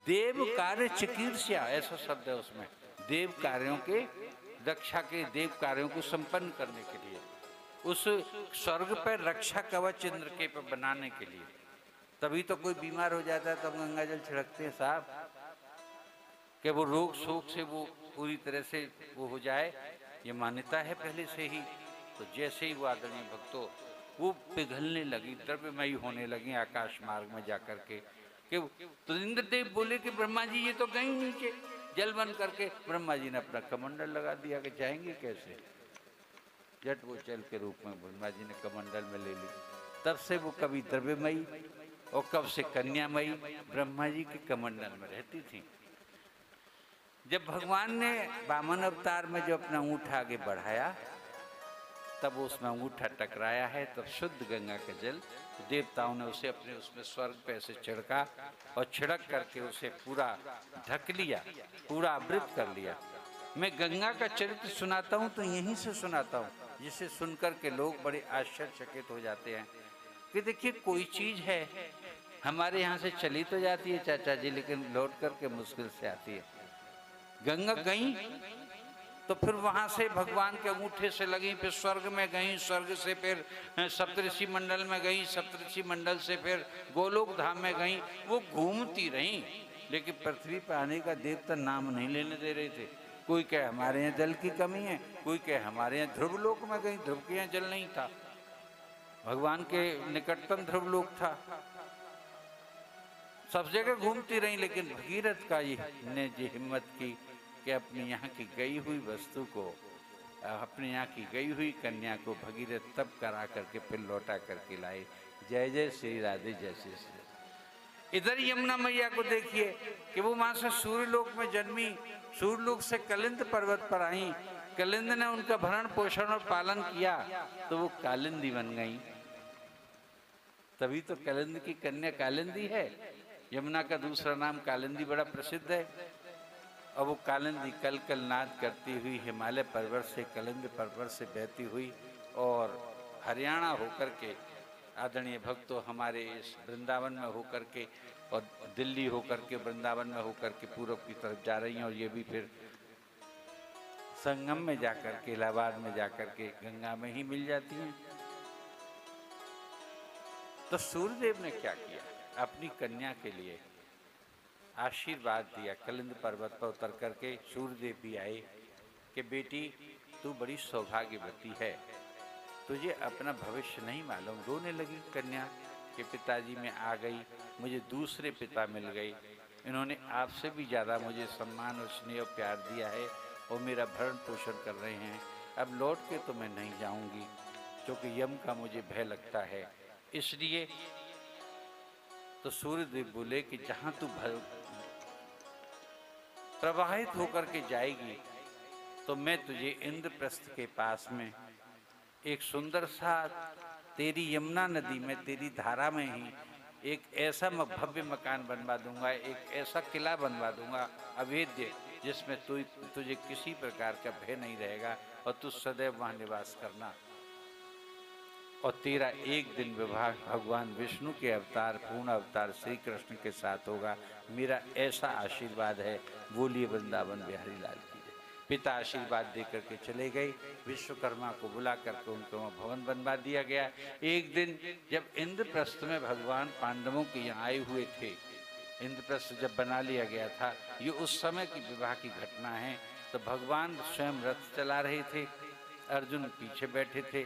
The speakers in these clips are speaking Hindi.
देव कार्य चिकीर्ष्या ऐसा शब्द है उसमें। देव कार्यों के रक्षा के, देव कार्यों को संपन्न करने के लिए, उस स्वर्ग पर रक्षा कवच इंद्र के पर बनाने के लिए। तभी तो कोई बीमार हो जाता है तो हम गंगा जल छिड़कते हैं साहब, कि वो रोग शोक से वो पूरी तरह से वो हो जाए, ये मान्यता है पहले से ही। तो जैसे ही वो आदरणीय भक्तों वो पिघलने लगी, द्रव्यमयी होने लगी आकाश मार्ग में जाकर के, कि तो इंद्रदेव बोले कि ब्रह्मा जी ये तो गई नीचे जल बन करके। ब्रह्मा जी ने अपना कमंडल लगा दिया कि जाएंगे कैसे, जट वो जल के रूप में ब्रह्मा जी ने कमंडल में ले ली। तब से वो कभी द्रव्यमयी और कब से कन्यामयी ब्रह्मा जी के कमंडल में रहती थी। जब भगवान ने वामन अवतार में जो अपना ऊँट आगे बढ़ाया, तब उसमें अंगूठा टकराया है, तब शुद्ध गंगा का जल देवताओं ने उसे अपने उसमें स्वर्ग पे से छिड़का और छिड़क करके उसे पूरा ढक लिया, पूरा आवृत कर लिया। मैं गंगा का चरित्र सुनाता हूँ तो यहीं से सुनाता हूँ, जिसे सुनकर के लोग बड़े आश्चर्यचकित हो जाते हैं कि देखिए कोई चीज़ है हमारे यहाँ से चली तो जाती है चाचा जी, लेकिन लौट करके मुश्किल से आती है। गंगा गई तो फिर वहां से भगवान के अंगूठे से लगी, फिर स्वर्ग में गई, स्वर्ग से फिर सप्तऋषि मंडल में गई, सप्तऋषि मंडल से फिर गोलोक धाम में गई। वो घूमती रही, लेकिन पृथ्वी पर आने का देवता नाम नहीं लेने दे रहे थे। कोई कहे हमारे यहाँ जल की कमी है, कोई कहे हमारे यहाँ ध्रुव लोक में गई, ध्रुव के यहाँ जल नहीं था, भगवान के निकटतम ध्रुव लोक था। सब जगह घूमती रही, लेकिन भगीरथ का ने जो हिम्मत की कि अपनी यहाँ की गई हुई वस्तु को, अपने यहाँ की गई हुई कन्या को भगीरथ तब करा करके फिर लौटा करके लाए। जय जय श्री राधे, जय श्री श्री। इधर यमुना मैया को देखिए कि वो वहां से सूर्यलोक में जन्मी, सूर्यलोक से कलिंद पर्वत पर आई, कलिंद ने उनका भरण पोषण और पालन किया तो वो कालिंदी बन गई। तभी तो कलिंद की कन्या कालिंदी है। यमुना का दूसरा नाम कालिंदी बड़ा प्रसिद्ध है। और वो कालिंदी कल कल नाद करती हुई हिमालय पर्वत से, कलिंद पर्वत से बहती हुई और हरियाणा होकर के, आदरणीय भक्तों हमारे इस वृंदावन में होकर के और दिल्ली होकर के वृंदावन में होकर के पूर्व की तरफ जा रही हैं, और ये भी फिर संगम में जाकर के, इलाहाबाद में जाकर के गंगा में ही मिल जाती हैं। तो सूर्यदेव ने क्या किया, अपनी कन्या के लिए आशीर्वाद दिया। कलिंद पर्वत पर उतर करके सूर्यदेव भी आए कि बेटी तू बड़ी सौभाग्यवती है, तुझे अपना भविष्य नहीं मालूम। रोने लगी कन्या कि पिताजी मैं आ गई, मुझे दूसरे पिता मिल गए, इन्होंने आपसे भी ज़्यादा मुझे सम्मान और स्नेह और प्यार दिया है और मेरा भरण पोषण कर रहे हैं। अब लौट के तो मैं नहीं जाऊंगी, क्योंकि यम का मुझे भय लगता है। इसलिए तो सूर्यदेव बोले कि जहाँ तू प्रवाहित होकर के जाएगी तो मैं तुझे इंद्रप्रस्थ के पास में एक सुंदर सा, तेरी यमुना नदी में, तेरी धारा में ही एक ऐसा भव्य मकान बनवा दूंगा, एक ऐसा किला बनवा दूंगा अभेद्य, जिसमें तुझे किसी प्रकार का भय नहीं रहेगा और तू सदैव वहाँ निवास करना। और तेरा एक दिन विवाह भगवान विष्णु के अवतार, पूर्ण अवतार श्री कृष्ण के साथ होगा, मेरा ऐसा आशीर्वाद है। बोलिए वृंदावन बिहारी लाल की जय। पिता आशीर्वाद देकर के चले गए। विश्वकर्मा को बुला करके उनको वहाँ भवन बनवा दिया गया। एक दिन जब इंद्रप्रस्थ में भगवान पांडवों के यहाँ आए हुए थे, इंद्रप्रस्थ जब बना लिया गया था, ये उस समय की विवाह की घटना है। तो भगवान स्वयं रथ चला रहे थे, अर्जुन पीछे बैठे थे,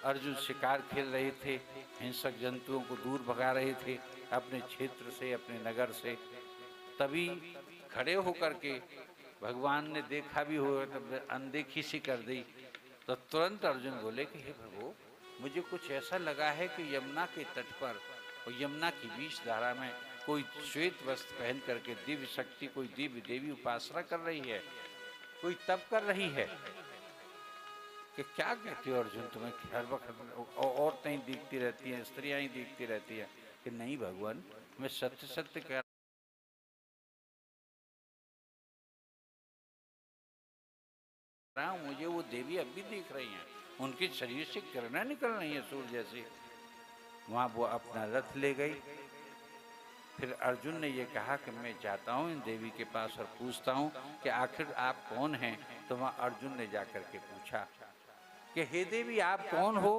अर्जुन शिकार खेल रहे थे, हिंसक जंतुओं को दूर भगा रहे थे अपने क्षेत्र से, अपने नगर से। तभी खड़े होकर के भगवान ने देखा भी हो तो अनदेखी सी कर दी। तो तुरंत अर्जुन बोले कि हे प्रभु, मुझे कुछ ऐसा लगा है कि यमुना के तट पर और यमुना की बीच धारा में कोई श्वेत वस्त्र पहन करके दिव्य शक्ति, कोई दिव्य देवी उपासना कर रही है, कोई तप कर रही है। कि क्या कहते हो अर्जुन, तुम्हें हर वक्त औरतें ही दिखती रहती हैं, स्त्रियां ही दिखती रहती हैं? कि नहीं भगवान, मैं सत्य सत्य कह रहा हूँ, मुझे वो देवी अब भी दिख रही हैं, उनके शरीर से किरणें निकल रही हैं सूर्य जैसी। वहाँ वो अपना रथ ले गई फिर अर्जुन ने ये कहा कि मैं जाता हूँ इन देवी के पास और पूछता हूँ कि आखिर आप कौन हैं। तो वहाँ अर्जुन ने जाकर के पूछा कि हे देवी आप कौन हो।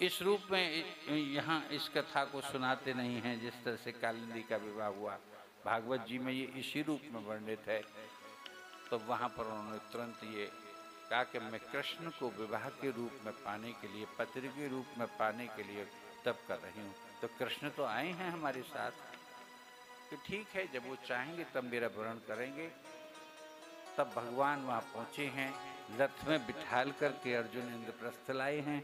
इस रूप में यहाँ इस कथा को सुनाते नहीं हैं जिस तरह से कालिंदी का विवाह हुआ। भागवत जी में ये इसी रूप में वर्णित है। तो वहाँ पर उन्होंने तुरंत ये कहा कि मैं कृष्ण को विवाह के रूप में पाने के लिए, पति के रूप में पाने के लिए तप कर रही हूँ। तो कृष्ण तो आए हैं हमारे साथ कि ठीक है, जब वो चाहेंगे तब मेरा वर्ण करेंगे। तब भगवान वहाँ पहुँचे हैं, रथ में बिठाल करके अर्जुन इंद्रप्रस्थ लाए हैं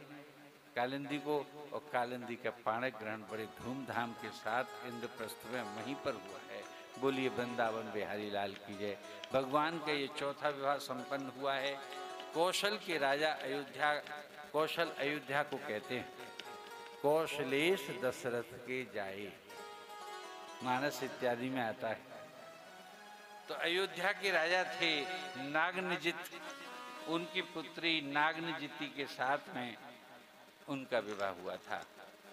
कालिंदी को, और कालिंदी का पाणिक ग्रहण बड़े धूमधाम के साथ इंद्रप्रस्थ में वहीं पर हुआ है। बोलिए वृंदावन बिहारी लाल की जय। भगवान का ये चौथा विवाह संपन्न हुआ है। कौशल के राजा अयोध्या, कौशल अयोध्या को कहते हैं, कौशलेश दशरथ के जाए, मानस इत्यादि में आता है। तो अयोध्या के राजा थे नागनजित, उनकी पुत्री नागनजिती के साथ में उनका विवाह हुआ था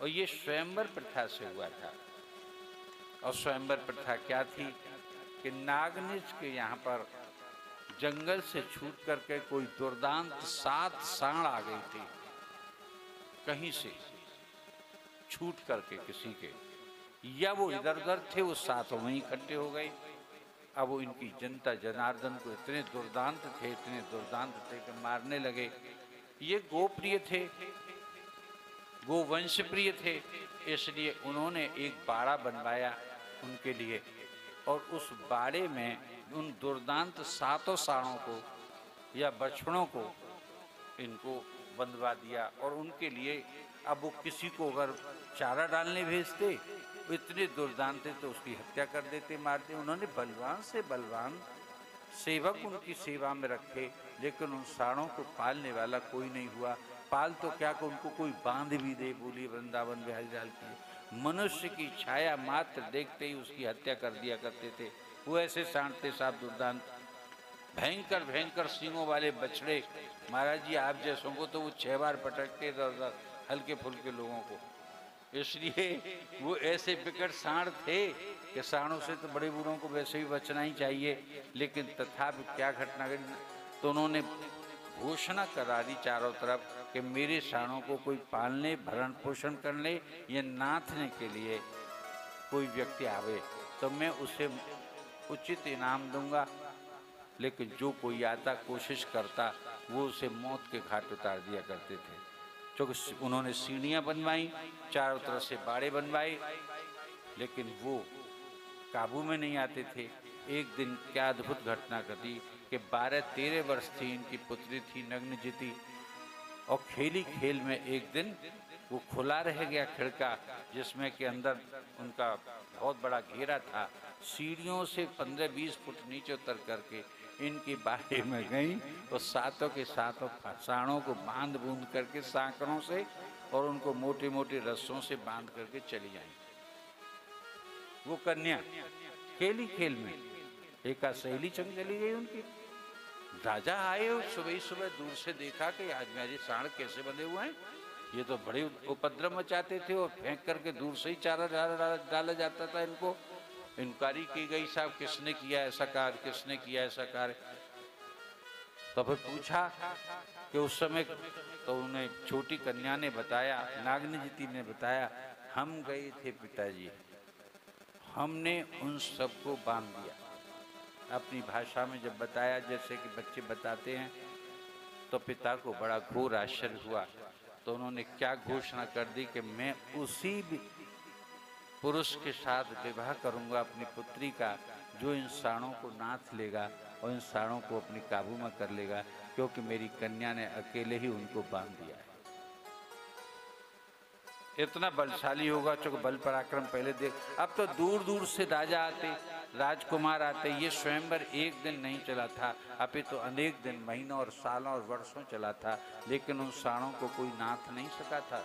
और ये स्वयंवर प्रथा से हुआ था। और स्वयंवर प्रथा क्या थी कि नागनिज के यहाँ पर जंगल से छूट करके कोई दुर्दांत 7 सांड आ गई थी, कहीं से छूट करके किसी के, या वो इधर उधर थे, वो 7 वहीं इकट्ठे हो गए। अब वो इनकी जनता जनार्दन को इतने दुर्दांत थे, इतने दुर्दांत थे कि मारने लगे। ये गोप्रिय थे, गोवंश प्रिय थे, इसलिए उन्होंने एक बाड़ा बनवाया उनके लिए और उस बाड़े में उन दुर्दांत 7 सांडों को या बछड़ों को इनको बंधवा दिया। और उनके लिए अब वो किसी को अगर चारा डालने भेजते, वो इतने दुर्दांत थे तो उसकी हत्या कर देते, मारते। उन्होंने बलवान से बलवान सेवक उनकी सेवा में रखे, लेकिन उन सांडों को पालने वाला कोई नहीं हुआ। पाल तो क्या को उनको कोई बांध भी दे। बोलिए वृंदावन बिहारी लाल की। मनुष्य की छाया मात्र देखते ही उसकी हत्या कर दिया करते थे। वो ऐसे सांड थे साहब दुर्दांत, भयंकर भयंकर सींगों वाले बछड़े। महाराज जी आप जैसों को तो वो 6 बार पटकते इधर हल्के फुल्के लोगों को। इसलिए वो ऐसे विकट सांड थे कि सांडों से तो बड़े बूढ़ों को वैसे ही बचना ही चाहिए। लेकिन तथापि क्या घटना घटी, तो उन्होंने घोषणा करा दी चारों तरफ कि मेरे सांडों को कोई पालने भरण पोषण करने या नाथने के लिए कोई व्यक्ति आवे तो मैं उसे उचित इनाम दूंगा। लेकिन जो कोई आता, कोशिश करता, वो उसे मौत के घाट उतार दिया करते थे। क्योंकि उन्होंने सीढ़ियाँ बनवाई, चारों तरफ से बाड़े बनवाए, लेकिन वो काबू में नहीं आते थे। एक दिन क्या अद्भुत घटना घटी कि 12-13 वर्ष थी इनकी पुत्री थी नग्नजिती, और खेली खेल में एक दिन वो खुला रह गया खिड़का, जिसमें के अंदर उनका बहुत बड़ा घेरा था। सीढ़ियों से 15-20 फुट नीचे उतर करके इनके बाड़े में गई और 7 के 7 सांडों को बांध बूंद करके सांकड़ों से और उनको मोटे मोटे रस्सों से बांध करके चली आई। वो कन्या खेली खेल में एक सहेली चंग चली गई उनकी। राजा आए और सुबह सुबह दूर से देखा कि आज मेरे सांड कैसे बंधे हुए हैं, ये तो बड़े उपद्रव मचाते थे और फेंक करके दूर से ही चारा डाला जाता था इनको। इंक्वायरी की गई, साहब किसने किया ऐसा कार्य, किसने किया ऐसा कार्य। तो फिर पूछा कि उस समय, तो उन्हें छोटी कन्या ने बताया, नागनजिती ने बताया, हम गए थे पिताजी, हमने उन सबको बांध दिया। अपनी भाषा में जब बताया जैसे कि बच्चे बताते हैं, तो पिता को बड़ा घोर आश्चर्य हुआ। तो उन्होंने क्या घोषणा कर दी कि मैं उसी पुरुष के साथ विवाह करूंगा अपनी पुत्री का, जो इन सांडों को नाथ लेगा और इन सांडों को अपने काबू में कर लेगा, क्योंकि मेरी कन्या ने अकेले ही उनको बांध दिया है। इतना बलशाली होगा, चूंकि बल पराक्रम पहले देख। अब तो दूर दूर से राजा आते, राजकुमार आते। ये स्वयंवर एक दिन नहीं चला था, अभी तो अनेक दिन, महीनों और सालों और वर्षों चला था, लेकिन उन सांडों को कोई नाथ नहीं सका था।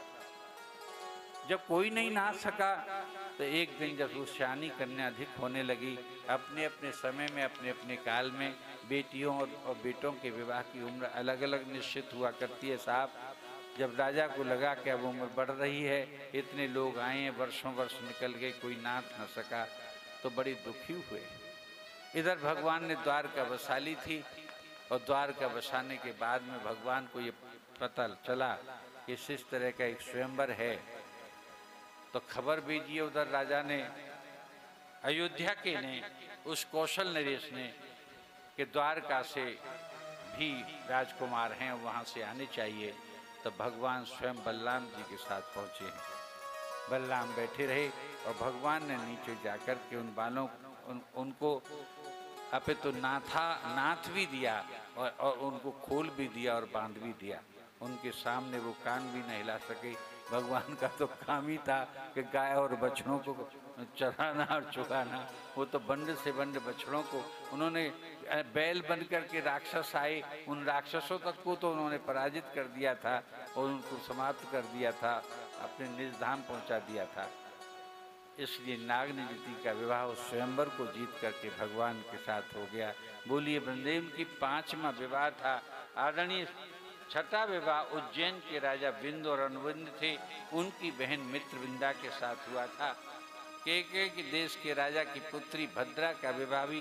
जब कोई नहीं नाथ सका तो एक दिन जब वो श्यानी कन्या अधिक होने लगी, अपने अपने समय में, अपने अपने काल में बेटियों और बेटों के विवाह की उम्र अलग अलग निश्चित हुआ करती है साहब। जब राजा को लगा कि अब उम्र बढ़ रही है, इतने लोग आए हैं, वर्षों वर्ष निकल गए, कोई नाथ न सका, तो बड़ी दुखी हुए। इधर भगवान ने द्वारका बसा ली थी, और द्वारका बसाने के बाद में भगवान को ये पता चला कि इस तरह का एक स्वयंवर है, तो खबर भेजी है उधर राजा ने, अयोध्या के ने, उस कौशल नरेश ने, कि द्वारका से भी राजकुमार हैं, वहाँ से आने चाहिए। तो भगवान स्वयं बलराम जी के साथ पहुँचे हैं। बलराम बैठे रहे और भगवान ने नीचे जाकर के उन बालों उनको अपे तो नाथ भी दिया और उनको खोल भी दिया और बांध भी दिया। उनके सामने वो कान भी नहीं हिला सके। भगवान का तो काम ही था कि गाय और बछड़ों को चराना और चुगाना। वो तो बंड से बंड बछड़ों को उन्होंने बैल बन करके राक्षस आए, उन राक्षसों तक को तो उन्होंने पराजित कर दिया था और उनको समाप्त कर दिया था, अपने निज धाम पहुंचा दिया था। इसलिए नागनिधि का विवाह उस स्वयंवर को जीत करके भगवान के साथ हो गया। बोलिए ब्रह्मदेव की 5वां विवाह था। आदरणीय 6ठा विवाह उज्जैन के राजा बिंद और अनुबिंद थे, उनकी बहन मित्रविंदा के साथ हुआ था। के देश के राजा की पुत्री भद्रा का विवाह भी